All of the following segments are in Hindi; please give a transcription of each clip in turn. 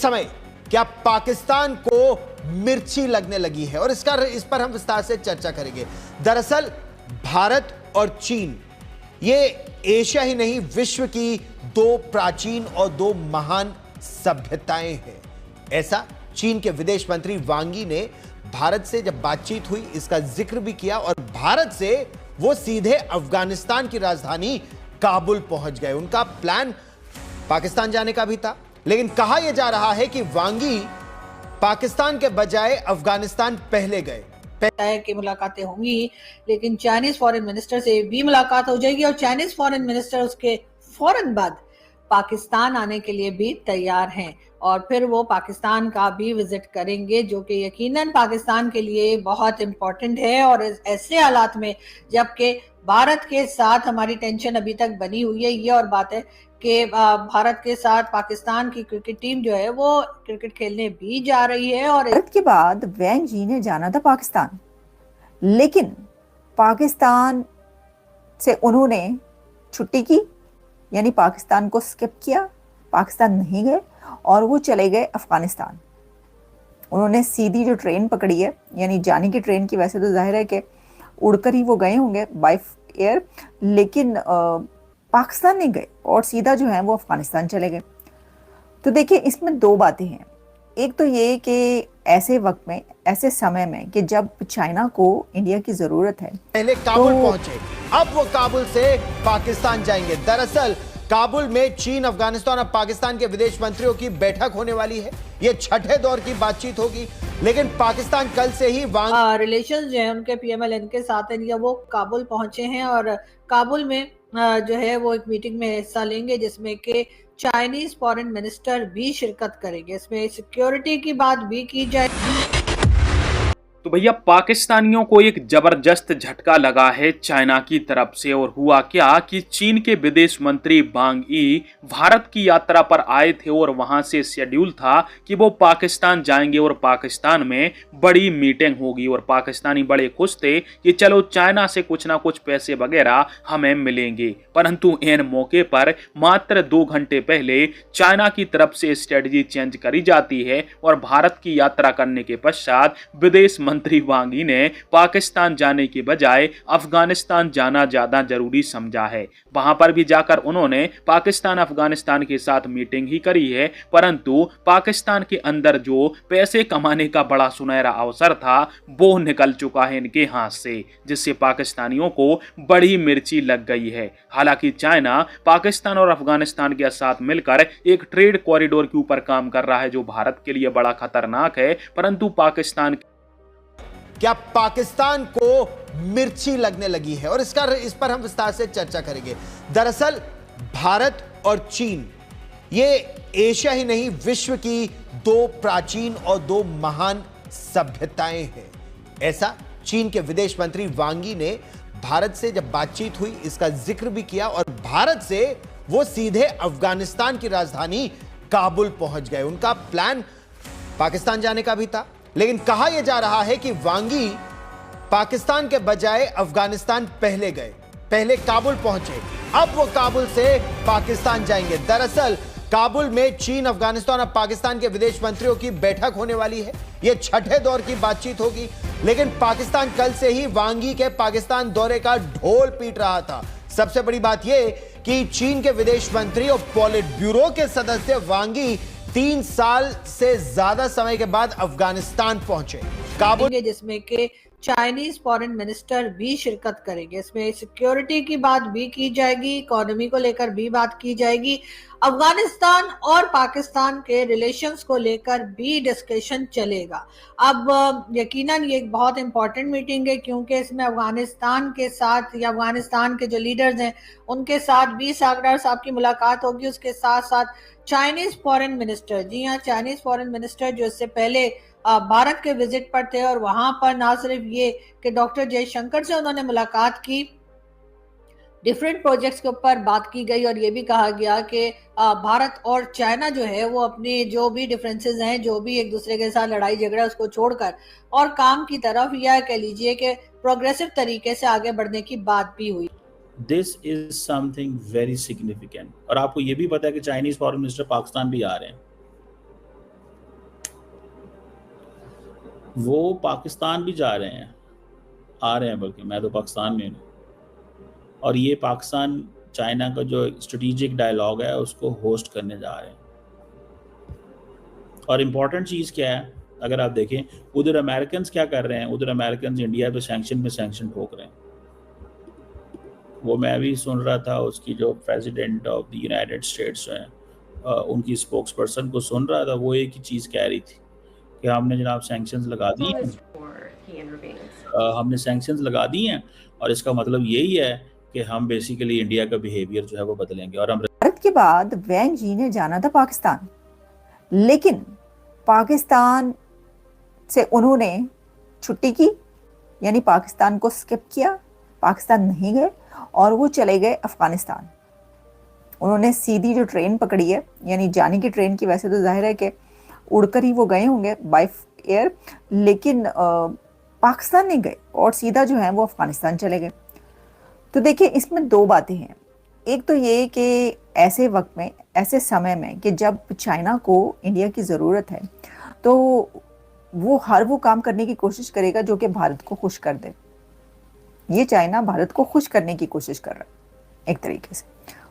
समय क्या पाकिस्तान को मिर्ची लगने लगी है और इस पर हम विस्तार से चर्चा करेंगे। दरअसल भारत और चीन ये एशिया ही नहीं विश्व की दो प्राचीन और दो महान सभ्यताएं हैं। ऐसा चीन के विदेश मंत्री वांग यी ने भारत से जब बातचीत हुई इसका जिक्र भी किया और भारत से वो सीधे अफगानिस्तान की राजधानी काबुल पहुंच गए। उनका प्लान पाकिस्तान जाने का भी था, लेकिन कहा यह जा रहा है कि वांग यी पाकिस्तान के बजाय अफगानिस्तान पहले गए। की मुलाकातें होंगी, लेकिन चाइनीज फॉरेन मिनिस्टर से भी मुलाकात हो जाएगी और चाइनीज फॉरेन मिनिस्टर उसके फौरन बाद पाकिस्तान आने के लिए भी तैयार हैं और फिर वो पाकिस्तान का भी विजिट करेंगे, जो कि यकीनन पाकिस्तान के लिए बहुत इंपॉर्टेंट है। और ऐसे हालात में जबकि भारत के साथ हमारी टेंशन अभी तक बनी हुई है, ये और बात है कि भारत के साथ पाकिस्तान की क्रिकेट टीम जो है वो क्रिकेट खेलने भी जा रही है। और भारत के बाद वांग यी ने जाना था पाकिस्तान, लेकिन पाकिस्तान से उन्होंने छुट्टी की, यानी पाकिस्तान को स्किप किया, पाकिस्तान नहीं गए और वो चले गए अफगानिस्तान। उन्होंने सीधी जो ट्रेन पकड़ी है, यानी जाने की ट्रेन की, वैसे तो जाहिर है कि उड़कर ही वो गए होंगे बाय एयर, लेकिन पाकिस्तान नहीं गए और सीधा जो है वो अफगानिस्तान चले गए। तो देखिए, इसमें दो बातें हैं। एक तो ये कि ऐसे वक्त में, ऐसे समय में कि जब चाइना को इंडिया की जरूरत है, पहले काबुल पहुंचे, अब वो काबुल से पाकिस्तान जाएंगे। दरअसल काबुल में चीन, अफगानिस्तान और पाकिस्तान के विदेश मंत्रियों की बैठक होने वाली है। ये छठे दौर की बातचीत होगी, लेकिन पाकिस्तान कल से ही रिलेशंस जो है उनके PMLN के साथ है, वो काबुल पहुंचे हैं और काबुल में जो है वो एक मीटिंग में हिस्सा लेंगे जिसमें कि चाइनीज फॉरेन मिनिस्टर भी शिरकत करेंगे। इसमें सिक्योरिटी की बात भी की जाएगी। तो भैया, पाकिस्तानियों को एक जबरदस्त झटका लगा है चाइना की तरफ से। और हुआ क्या कि चीन के विदेश मंत्री वांग यी भारत की यात्रा पर आए थे और वहां से शेड्यूल था कि वो पाकिस्तान जाएंगे और पाकिस्तान में बड़ी मीटिंग होगी। और पाकिस्तानी बड़े खुश थे कि चलो चाइना से कुछ ना कुछ पैसे वगैरह हमें मिलेंगे। परंतु इन मौके पर मात्र 2 घंटे पहले चाइना की तरफ से स्ट्रेटजी चेंज करी जाती है और भारत की यात्रा करने के पश्चात विदेश मंत्री वांग यी ने पाकिस्तान जाने के बजाय अफगानिस्तान जाना ज्यादा जरूरी समझा है। वहां पर भी जाकर उन्होंने पाकिस्तान अफगानिस्तान के साथ मीटिंग ही करी है, परंतु पाकिस्तान के अंदर जो पैसे कमाने का बड़ा सुनहरा अवसर था वो निकल चुका है इनके हाथ से, जिससे पाकिस्तानियों को बड़ी मिर्ची लग गई है। हालांकि चाइना पाकिस्तान और अफगानिस्तान के साथ मिलकर एक ट्रेड कॉरिडोर के ऊपर काम कर रहा है जो भारत के लिए बड़ा खतरनाक है, परंतु पाकिस्तान क्या पाकिस्तान को मिर्ची लगने लगी है और इस पर हम विस्तार से चर्चा करेंगे। दरअसल भारत और चीन ये एशिया ही नहीं विश्व की दो प्राचीन और दो महान सभ्यताएं हैं। ऐसा चीन के विदेश मंत्री वांग यी ने भारत से जब बातचीत हुई इसका जिक्र भी किया और भारत से वो सीधे अफगानिस्तान की राजधानी काबुल पहुंच गए। उनका प्लान पाकिस्तान जाने का भी था, लेकिन कहा यह जा रहा है कि वांग यी पाकिस्तान के बजाय अफगानिस्तान पहले गए, पहले काबुल पहुंचे, अब वो काबुल से पाकिस्तान जाएंगे। दरअसल काबुल में चीन, अफगानिस्तान और पाकिस्तान के विदेश मंत्रियों की बैठक होने वाली है। ये छठे दौर की बातचीत होगी, लेकिन पाकिस्तान कल से ही वांग यी के पाकिस्तान दौरे का ढोल पीट रहा था। सबसे बड़ी बात यह कि चीन के विदेश मंत्री और पॉलिट ब्यूरो के सदस्य वांग यी 3 साल से ज्यादा समय के बाद अफगानिस्तान पहुंचे। काबुल जिसमें कि चाइनीज फॉरेन मिनिस्टर भी शिरकत करेंगे। इसमें सिक्योरिटी की बात भी की जाएगी, इकोनॉमी को लेकर भी बात की जाएगी, अफगानिस्तान और पाकिस्तान के रिलेशंस को लेकर भी डिस्कशन चलेगा। अब यकीनन ये एक बहुत इंपॉर्टेंट मीटिंग है क्योंकि इसमें अफगानिस्तान के साथ या अफगानिस्तान के जो लीडर्स हैं उनके साथ भी सागदार साहब की मुलाकात होगी। उसके साथ साथ चाइनीज फॉरेन मिनिस्टर, जी हाँ, चाइनीज फॉरेन मिनिस्टर जो इससे पहले भारत के विजिट पर थे और वहां पर ना सिर्फ ये कि डॉक्टर जयशंकर से उन्होंने मुलाकात की, डिफरेंट प्रोजेक्ट्स के ऊपर बात की गई और ये भी कहा गया कि भारत और चाइना जो है वो अपनी जो भी डिफरेंसेस हैं, जो भी एक दूसरे के साथ लड़ाई झगड़ा उसको छोड़कर और काम की तरफ या कह लीजिए कि प्रोग्रेसिव तरीके से आगे बढ़ने की बात भी हुई। This is something very significant. और आपको ये भी पता है कि चाइनीज फॉरेन मिनिस्टर पाकिस्तान भी आ रहे हैं। वो पाकिस्तान भी जा रहे हैं, आ रहे हैं, बल्कि मैं तो पाकिस्तान में हूँ। और ये पाकिस्तान चाइना का जो स्ट्रेटेजिक डायलॉग है उसको होस्ट करने जा रहे हैं। और इम्पॉर्टेंट चीज़ क्या है, अगर आप देखें उधर अमेरिकन क्या कर रहे हैं, उधर अमेरिकन इंडिया पे सैंक्शन ठोक रहे हैं। वो मैं भी सुन रहा था, उसकी जो president of the United states हैं, उनकी स्पोक्स पर्सन को सुन रहा था, वो एक ही चीज़ कह रही थी कि हमने जनाब सैंक्शंस लगा दी हैं, हमने सैंक्शंस लगा दी हैं, और इसका मतलब यही है कि हम बेसिकली इंडिया का बिहेवियर जो है वो बदलेंगे। और हम भारत के बाद वैंग जी ने जाना था पाकिस्तान, लेकिन पाकिस्तान से उन्होंने छुट्टी की, यानी पाकिस्तान को स्किप किया, पाकिस्तान नहीं गए और वो चले गए अफगानिस्तान। उन्होंने सीधी जो ट्रेन पकड़ी है, यानी जाने की ट्रेन की, वैसे तो जाहिर है कि उड़कर ही वो गए होंगे बाय एयर, लेकिन पाकिस्तान नहीं गए और सीधा जो है वो अफगानिस्तान चले गए। तो देखिए, इसमें दो बातें हैं। एक तो ये कि ऐसे वक्त में, ऐसे समय में कि जब चाइना को इंडिया की ज़रूरत है, तो वो हर वो काम करने की कोशिश करेगा जो कि भारत को खुश कर दे। ये चाइना भारत को खुश करने की कोशिश कर रहा है एक तरीके से।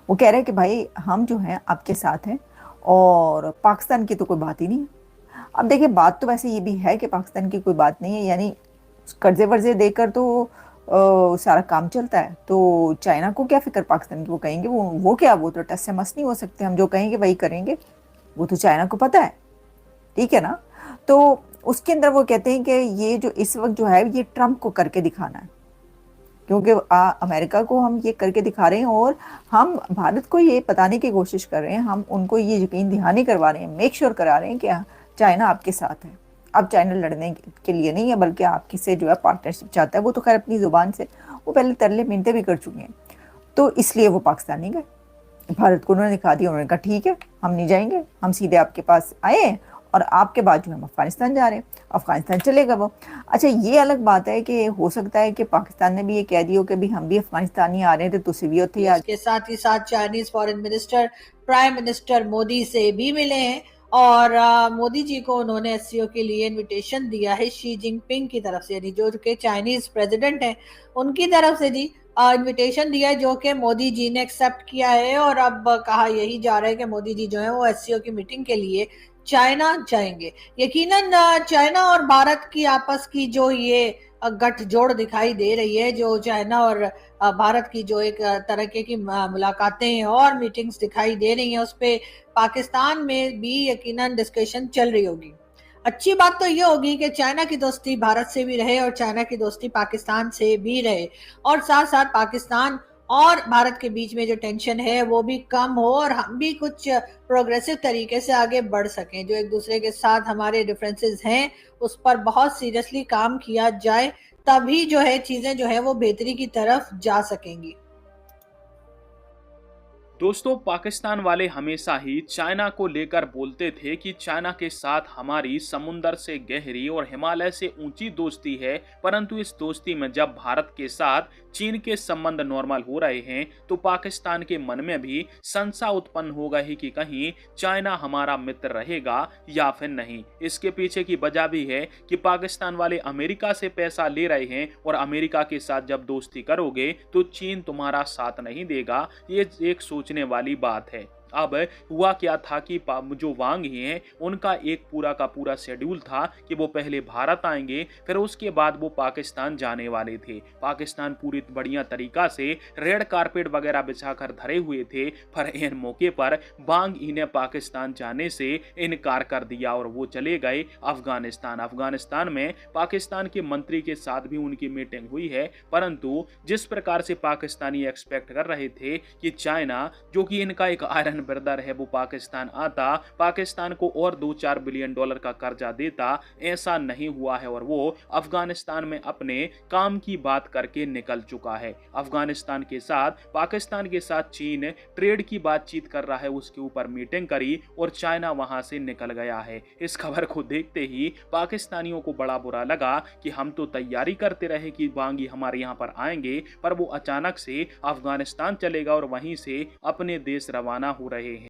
वो कह रहे हैं कि भाई हम जो हैं आपके साथ हैं और पाकिस्तान की तो कोई बात ही नहीं है। अब देखिए, बात तो वैसे ये भी है कि पाकिस्तान की कोई बात नहीं है, यानी कर्जे वर्जे देकर तो सारा काम चलता है। तो चाइना को क्या फिक्र पाकिस्तान की, वो कहेंगे वो क्या, वो तो टस से मस नहीं हो सकते, हम जो कहेंगे वही करेंगे, वो तो चाइना को पता है, ठीक है ना। तो उसके अंदर वो कहते हैं कि ये जो इस वक्त जो है ये ट्रम्प को करके दिखाना है, क्योंकि अमेरिका को हम ये करके दिखा रहे हैं और हम भारत को ये बताने की कोशिश कर रहे हैं, हम उनको ये यकीन दहानी करवा रहे हैं, मेक श्योर करा रहे हैं कि चाइना आपके साथ है। अब चाइना लड़ने के लिए नहीं है, बल्कि आपके से जो है पार्टनरशिप चाहता है। वो तो खैर अपनी ज़ुबान से वो पहले तरले मिनते भी कर चुके हैं, तो इसलिए वो पाकिस्तान नहीं गए। भारत को उन्होंने दिखा दिया, उन्होंने कहा ठीक है हम नहीं जाएंगे, हम सीधे आपके पास आए हैं और आपके बाद जो हम अफगानिस्तान जा रहे हैं, अफगानिस्तान चलेगा वो। अच्छा, ये अलग बात है कि हो सकता है कि पाकिस्तान ने भी ये कह दिया कि भी हम भी अफगानिस्तान ही आ रहे हैं, तो तुसी भी होते ही। इसके साथ ही साथ Chinese foreign minister prime minister Modi से भी मिले हैं और मोदी जी को उन्होंने एससीओ के लिए इनविटेशन दिया है शी जिनपिंग की तरफ से, यानी जो कि चाइनीज प्रेसिडेंट हैं उनकी तरफ से जी इनविटेशन दिया है, जो कि मोदी जी ने एक्सेप्ट किया है। और अब कहा यही जा रहा है कि मोदी जी जो है वो एससीओ की मीटिंग के लिए चाइना जाएंगे। यकीनन चाइना और भारत की आपस की जो ये गठजोड़ दिखाई दे रही है, जो चाइना और भारत की जो एक तरह की मुलाकातें और मीटिंग्स दिखाई दे रही हैं, उस पे पाकिस्तान में भी यकीनन डिस्कशन चल रही होगी। अच्छी बात तो ये होगी कि चाइना की दोस्ती भारत से भी रहे और चाइना की दोस्ती पाकिस्तान से भी रहे, और साथ साथ पाकिस्तान और भारत के बीच में जो टेंशन है वो भी कम हो और हम भी कुछ प्रोग्रेसिव तरीके से आगे बढ़ सकें। जो एक दूसरे के साथ हमारे डिफरेंसेस हैं उस पर बहुत सीरियसली काम किया जाए, तभी जो है चीजें जो है वो बेहतरी की तरफ जा सकेंगी। दोस्तों, पाकिस्तान वाले हमेशा ही चाइना को लेकर बोलते थे कि चाइना के साथ हमारी समुंदर से गहरी और हिमालय से ऊंची दोस्ती है, परंतु इस दोस्ती में जब भारत के साथ चीन के संबंध नॉर्मल हो रहे हैं तो पाकिस्तान के मन में भी संशय उत्पन्न होगा ही कि कहीं चाइना हमारा मित्र रहेगा या फिर नहीं। इसके पीछे की वजह भी है कि पाकिस्तान वाले अमेरिका से पैसा ले रहे हैं और अमेरिका के साथ जब दोस्ती करोगे तो चीन तुम्हारा साथ नहीं देगा। ये एक सोचने वाली बात है। अब हुआ क्या था कि जो वांग ही हैं उनका एक पूरा का पूरा शेड्यूल था कि वो पहले भारत आएंगे, फिर उसके बाद वो पाकिस्तान जाने वाले थे। पाकिस्तान पूरी बढ़िया तरीका से रेड कारपेट वगैरह बिछाकर धरे हुए थे, पर इन मौके पर वांग ही ने पाकिस्तान जाने से इनकार कर दिया और वो चले गए अफगानिस्तान। अफगानिस्तान में पाकिस्तान के मंत्री के साथ भी उनकी मीटिंग हुई है, परंतु जिस प्रकार से पाकिस्तानी एक्सपेक्ट कर रहे थे कि चाइना, जो कि इनका एक आयरन ब्रदर है, वो पाकिस्तान आता, पाकिस्तान को और $2-4 बिलियन का कर्जा देता, ऐसा नहीं हुआ है और वो अफगानिस्तान में अपने काम की बात करके निकल चुका है। अफगानिस्तान के साथ पाकिस्तान के साथ चीन ट्रेड की बातचीत कर रहा है, उसके ऊपर मीटिंग करी और चाइना वहां से निकल गया है। इस खबर को देखते ही पाकिस्तानियों को बड़ा बुरा लगा कि हम तो तैयारी करते रहे कि वांगी हमारे यहाँ पर आएंगे, पर वो अचानक से अफगानिस्तान चलेगा और वहीं से अपने देश रवाना हो रहे हैं।